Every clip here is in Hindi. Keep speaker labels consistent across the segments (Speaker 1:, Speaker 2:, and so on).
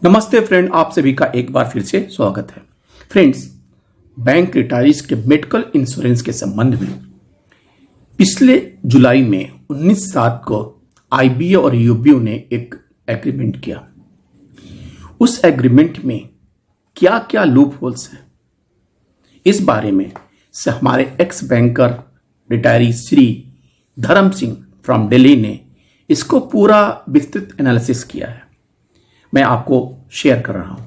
Speaker 1: नमस्ते फ्रेंड, आप सभी का एक बार फिर से स्वागत है। फ्रेंड्स, बैंक रिटायरीज के मेडिकल इंश्योरेंस के संबंध में पिछले जुलाई में 19/7 को आईबीए और यूबीओ ने एक एग्रीमेंट किया। उस एग्रीमेंट में क्या क्या लूप होल्स हैं, इस बारे में से हमारे एक्स बैंकर रिटायरी श्री धर्म सिंह फ्रॉम दिल्ली ने इसको पूरा विस्तृत एनालिसिस किया है। मैं आपको शेयर कर रहा हूं।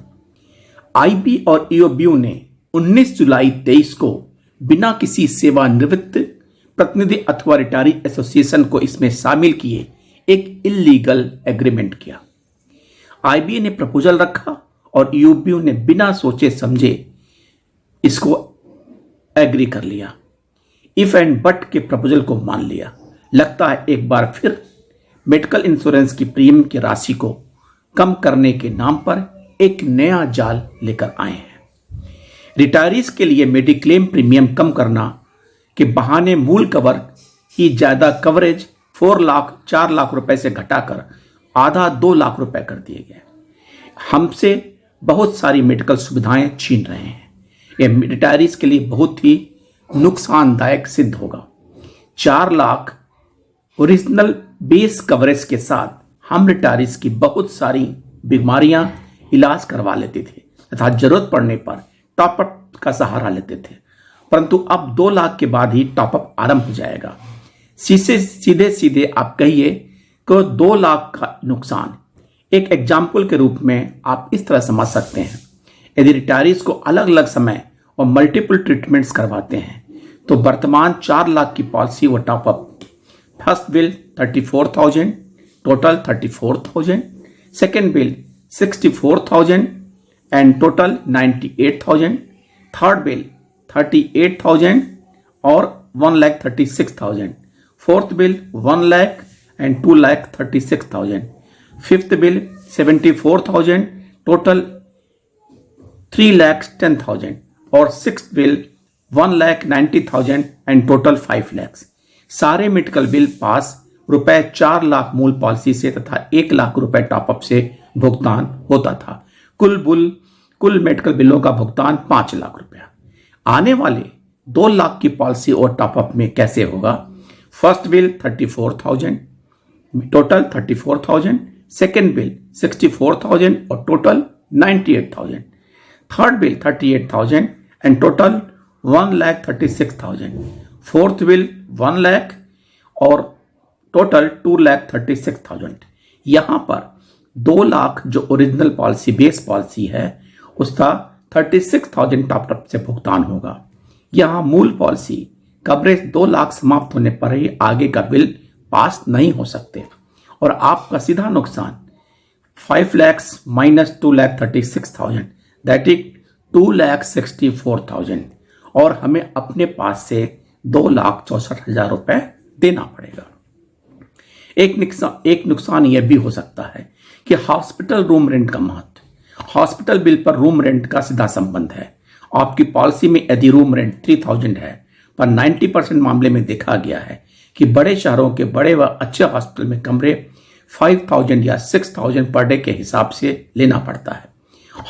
Speaker 1: आईबी और ईओबीयू ने 19 जुलाई 23 को बिना किसी सेवानिवृत्त प्रतिनिधि अथवा रिटायरी एसोसिएशन को इसमें शामिल किए एक इल्लीगल एग्रीमेंट किया। आईबी ने प्रपोजल रखा और ईओबीयू ने बिना सोचे समझे इसको एग्री कर लिया। इफ एंड बट के प्रपोजल को मान लिया। लगता है एक बार फिर मेडिकल इंश्योरेंस की प्रीमियम की राशि को कम करने के नाम पर एक नया जाल लेकर आए हैं। रिटायरीज के लिए मेडिक्लेम प्रीमियम कम करना के बहाने मूल कवर की ज्यादा कवरेज 4 लाख रुपए से घटाकर आधा 2 लाख रुपए कर दिए गए। हमसे बहुत सारी मेडिकल सुविधाएं छीन रहे हैं। यह रिटायरीज के लिए बहुत ही नुकसानदायक सिद्ध होगा। 4 लाख ओरिजिनल बेस कवरेज के साथ हम रिटायरीज की बहुत सारी बीमारियां इलाज करवा लेते थे तथा जरूरत पड़ने पर टॉपअप का सहारा लेते थे, परंतु अब 2 लाख के बाद ही टॉपअप आरंभ हो जाएगा। सीधे सीधे आप कहिए कि 2 लाख का नुकसान एक एग्जाम्पल के रूप में आप इस तरह समझ सकते हैं। यदि रिटायरीज को अलग अलग समय और मल्टीपल ट्रीटमेंट्स करवाते हैं तो वर्तमान 4 लाख की पॉलिसी व top up first bill 34,000, total 34,000, second bill 64,000 and total 98,000, third bill 38,000 और 1,36,000, fourth bill 1 lakh and 2,36,000, fifth bill 74,000, total 3,10,000 और sixth bill 1,90,000 and total 5 lakh. सारे मेडिकल बिल पास रुपए 4 लाख मूल पॉलिसी से तथा 1 लाख रुपए टॉपअप से भुगतान होता था। कुल मेडिकल बिलों का भुगतान 5 लाख रुपया। आने वाले 2 लाख की पॉलिसी और टॉपअप में कैसे होगा? First bill 34,000, total 34,000, second bill 64,000 और total 98,000, third bill 38,000 and total 1,36,000, fourth bill 1 lakh और टोटल 2,36,000। यहां पर 2 लाख जो ओरिजिनल पॉलिसी बेस पॉलिसी है उसका 36,000 टॉपअप से भुगतान होगा। यहां मूल पॉलिसी कवरेज 2 लाख समाप्त होने पर ही आगे का बिल पास नहीं हो सकते और आपका सीधा नुकसान 5 लाख माइनस 2,36,000 दैट इज 2,64,000 और हमें अपने पास से 2,64,000 रुपए देना पड़ेगा। एक नुकसान यह भी हो सकता है कि हॉस्पिटल रूम रेंट का महत्व। हॉस्पिटल बिल पर रूम रेंट का सीधा संबंध है। आपकी पॉलिसी में यदि रूम रेंट 3,000 है, पर 90% मामले में देखा गया है कि बड़े शहरों के बड़े व अच्छे हॉस्पिटल में कमरे 5,000 या 6,000 पर डे के हिसाब से लेना पड़ता है।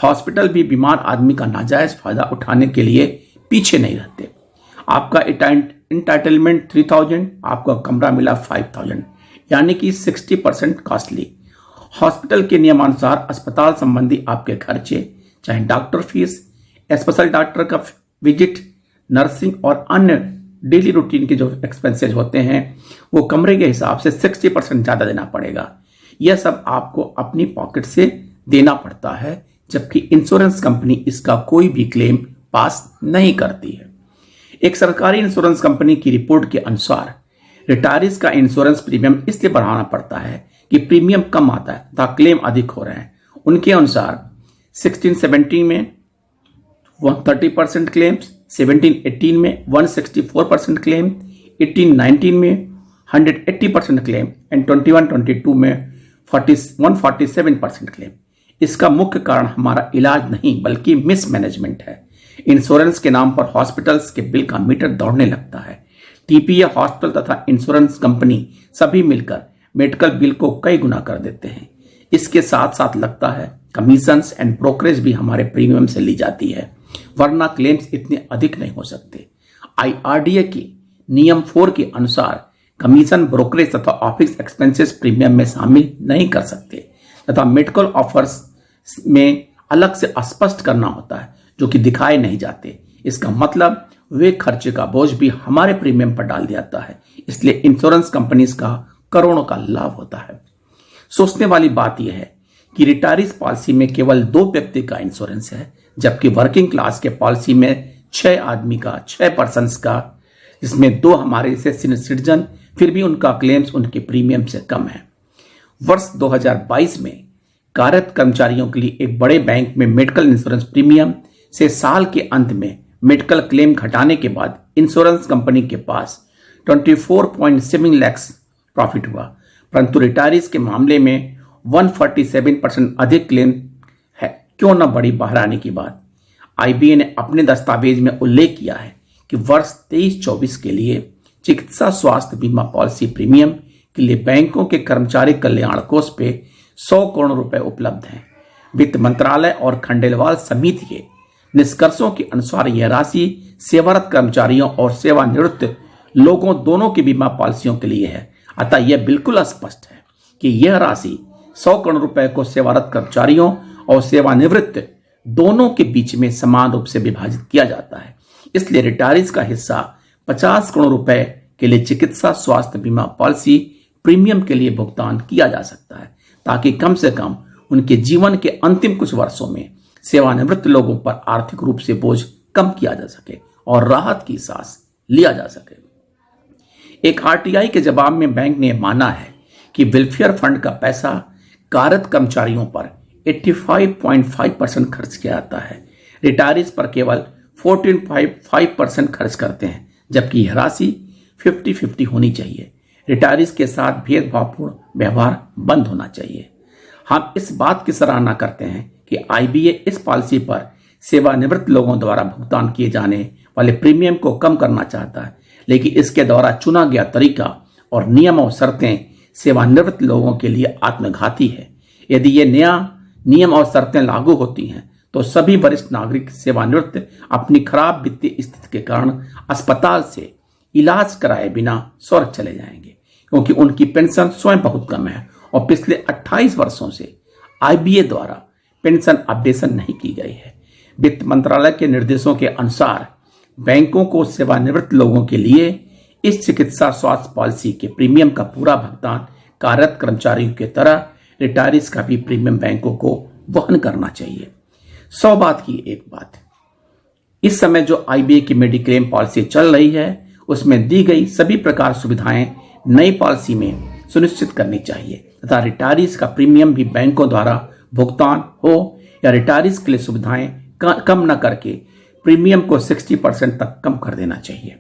Speaker 1: हॉस्पिटल भी बीमार आदमी का नाजायज फायदा उठाने के लिए पीछे नहीं रहते। आपका इंटाइटलमेंट 3,000, आपका कमरा मिला 5,000, यानी कि 60% कॉस्टली। हॉस्पिटल के नियमानुसार अस्पताल संबंधी आपके खर्चे, चाहे डॉक्टर फीस, स्पेशल डॉक्टर का विजिट, नर्सिंग और अन्य डेली रूटीन के जो एक्सपेंसेस होते हैं वो कमरे के हिसाब से 60% ज्यादा देना पड़ेगा। यह सब आपको अपनी पॉकेट से देना पड़ता है, जबकि इंश्योरेंस कंपनी इसका कोई भी क्लेम पास नहीं करती है। एक सरकारी इंश्योरेंस कंपनी की रिपोर्ट के अनुसार रिटायरीज का इंश्योरेंस प्रीमियम इसलिए बढ़ाना पड़ता है कि प्रीमियम कम आता है तथा क्लेम अधिक हो रहे हैं। उनके अनुसार 16-17 में 130% क्लेम्स, 17-18 में 164% क्लेम, 18-19 में 180% क्लेम एंड 21-22 में 147% क्लेम। इसका मुख्य कारण हमारा इलाज नहीं बल्कि मिसमैनेजमेंट है। इंश्योरेंस के नाम पर हॉस्पिटल्स के बिल का मीटर दौड़ने लगता है। टीपीए, हॉस्पिटल तथा इंश्योरेंस कंपनी सभी मिलकर मेडिकल बिल को कई गुना कर देते हैं। इसके साथ साथ लगता है कमीशंस एंड ब्रोकरेज भी हमारे प्रीमियम से ली जाती है, वरना क्लेम्स इतने अधिक नहीं हो सकते। IRDA की नियम 4 के अनुसार कमीशन, ब्रोकरेज तथा ऑफिस एक्सपेंसेस प्रीमियम में शामिल नहीं कर सकते तथा मेडिकल ऑफर्स में अलग से स्पष्ट करना होता है जो कि दिखाए नहीं जाते। इसका मतलब वे खर्चे का बोझ भी हमारे प्रीमियम पर डाल दिया जाता है, इसलिए इंश्योरेंस कंपनीज का करोड़ों का लाभ होता है। सोचने वाली बात यह है कि रिटायरीज पॉलिसी में केवल 2 व्यक्ति का इंश्योरेंस है, जबकि वर्किंग क्लास के पॉलिसी में 6 आदमी का, 6 पर्सन्स का, जिसमें 2 हमारे जैसे सीनियर सिटीजन, फिर भी उनका क्लेम्स उनके प्रीमियम से कम है। वर्ष 2022 में कार्यरत कर्मचारियों के लिए एक बड़े बैंक में मेडिकल इंश्योरेंस प्रीमियम से साल के अंत में मेडिकल क्लेम घटाने के बाद इंश्योरेंस कंपनी के पास 24.7 लाख प्रॉफिट हुआ, परंतु रिटायरीज के मामले में 147% अधिक क्लेम है। क्यों न बड़ी बहराने की बात, IBA ने अपने दस्तावेज में उल्लेख किया है कि वर्ष 23-24 के लिए चिकित्सा स्वास्थ्य बीमा पॉलिसी प्रीमियम के लिए बैंकों के कर्मचारी कल्याण कोष पे 100 करोड़ रुपए उपलब्ध हैं। वित्त मंत्रालय और खंडेलवाल समिति के निष्कर्षों के अनुसार यह राशि सेवारत कर्मचारियों और सेवानिवृत्त लोगों दोनों की बीमा पॉलिसियों के लिए है। अतः यह बिल्कुल स्पष्ट है कि यह राशि 100 करोड़ रुपए को सेवारत कर्मचारियों और सेवानिवृत्त दोनों के बीच में समान रूप से विभाजित किया जाता है। इसलिए रिटायरीज का हिस्सा 50 करोड़ रुपए के लिए चिकित्सा स्वास्थ्य बीमा पॉलिसी प्रीमियम के लिए भुगतान किया जा सकता है, ताकि कम से कम उनके जीवन के अंतिम कुछ वर्षों में सेवानिवृत्त लोगों पर आर्थिक रूप से बोझ कम किया जा सके और राहत की सांस लिया जा सके। एक RTI के जवाब में बैंक ने माना है कि वेलफेयर फंड का पैसा कार्यरत कर्मचारियों पर 85.5% खर्च किया जाता है, रिटायरीज पर केवल 14.5% खर्च करते हैं, जबकि यह राशि 50-50 होनी चाहिए। रिटायरीज के साथ भेदभावपूर्ण व्यवहार बंद होना चाहिए। हम इस बात की सराहना करते हैं कि IBA इस पॉलिसी पर सेवानिवृत्त लोगों द्वारा भुगतान किए जाने वाले प्रीमियम को कम करना चाहता है, लेकिन इसके द्वारा चुना गया तरीका और नियम और शर्तें सेवानिवृत्त लोगों के लिए आत्मघाती है। यदि ये नया नियम और शर्तें लागू होती हैं तो सभी वरिष्ठ नागरिक सेवानिवृत्त अपनी खराब वित्तीय स्थिति के कारण अस्पताल से इलाज कराए बिना स्वर्ग चले जाएंगे, क्योंकि उनकी पेंशन स्वयं बहुत कम है और पिछले 28 वर्षों से IBA द्वारा पेंशन अपडेशन नहीं की गई है। वित्त मंत्रालय के निर्देशों के अनुसार बैंकों को सेवानिवृत्त लोगों के लिए इस चिकित्सा स्वास्थ्य पॉलिसी के प्रीमियम का पूरा भुगतान कार्यरत कर्मचारियों की तरह रिटायरीज का भी प्रीमियम बैंकों को वहन करना चाहिए। 100 बात की एक बात, इस समय जो IBA की मेडिक्लेम पॉलिसी चल रही है उसमें दी गई सभी प्रकार सुविधाएं नई पॉलिसी में सुनिश्चित करनी चाहिए तथा रिटायरीज का प्रीमियम भी बैंकों द्वारा भुगतान हो या रिटायरीज के लिए सुविधाएं कम न करके प्रीमियम को 60% तक कम कर देना चाहिए।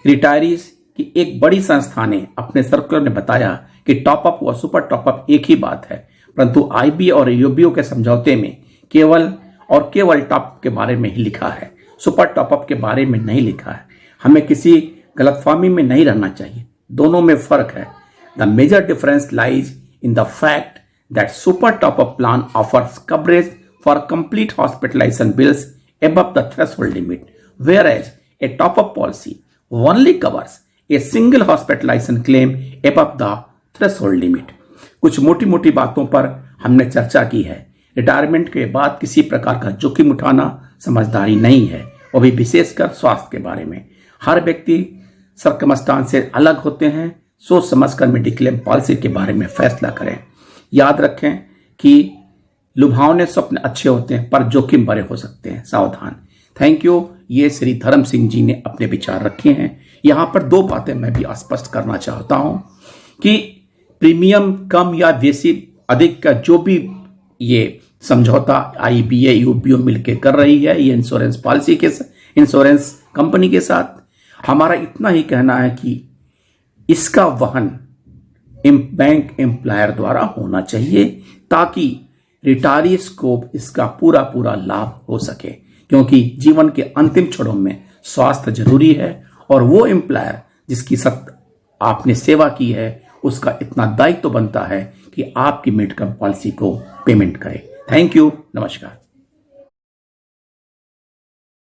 Speaker 1: रिटायरीज की एक बड़ी संस्था ने अपने सर्कुलर में बताया कि टॉपअप व सुपर टॉपअप एक ही बात है, परंतु IBA और UBO के समझौते में केवल टॉपअप के बारे में ही लिखा है, सुपर टॉपअप के बारे में नहीं लिखा है। हमें किसी गलतफहमी में नहीं रहना चाहिए, दोनों में फर्क है। The major difference lies in the fact that super top up plan offers coverage for complete hospitalisation bills above the threshold limit, whereas a top-up policy only covers a single hospitalization claim above the threshold limit. कुछ मोटी मोटी बातों पर हमने चर्चा की है। रिटायरमेंट के बाद किसी प्रकार का जोखिम उठाना समझदारी नहीं है, वो भी विशेषकर स्वास्थ्य के बारे में। हर व्यक्ति सर्कमस्टांस से अलग होते हैं, सोच समझकर मेडिक्लेम पॉलिसी के बारे में फैसला करें। याद रखें कि लुभावने स्वप्न अच्छे होते हैं पर जोखिम बड़े हो सकते हैं, सावधान। Thank you. ये श्री धर्म सिंह जी ने अपने विचार रखे हैं। यहाँ पर 2 बातें मैं भी स्पष्ट करना चाहता हूँ कि प्रीमियम कम या बेसी अधिक का जो भी ये समझौता IBA UBO मिलकर कर रही है ये इंश्योरेंस पॉलिसी के इंश्योरेंस कंपनी के साथ, हमारा इतना ही कहना है कि इसका वहन बैंक एम्प्लॉयर द्वारा होना चाहिए ताकि रिटायरीज को इसका पूरा लाभ हो सके, क्योंकि जीवन के अंतिम क्षणों में स्वास्थ्य जरूरी है और वो एम्प्लॉयर जिसकी आपने सेवा की है उसका इतना दायित्व बनता है कि आपकी मेडिकल पॉलिसी को पेमेंट करें। थैंक यू, नमस्कार।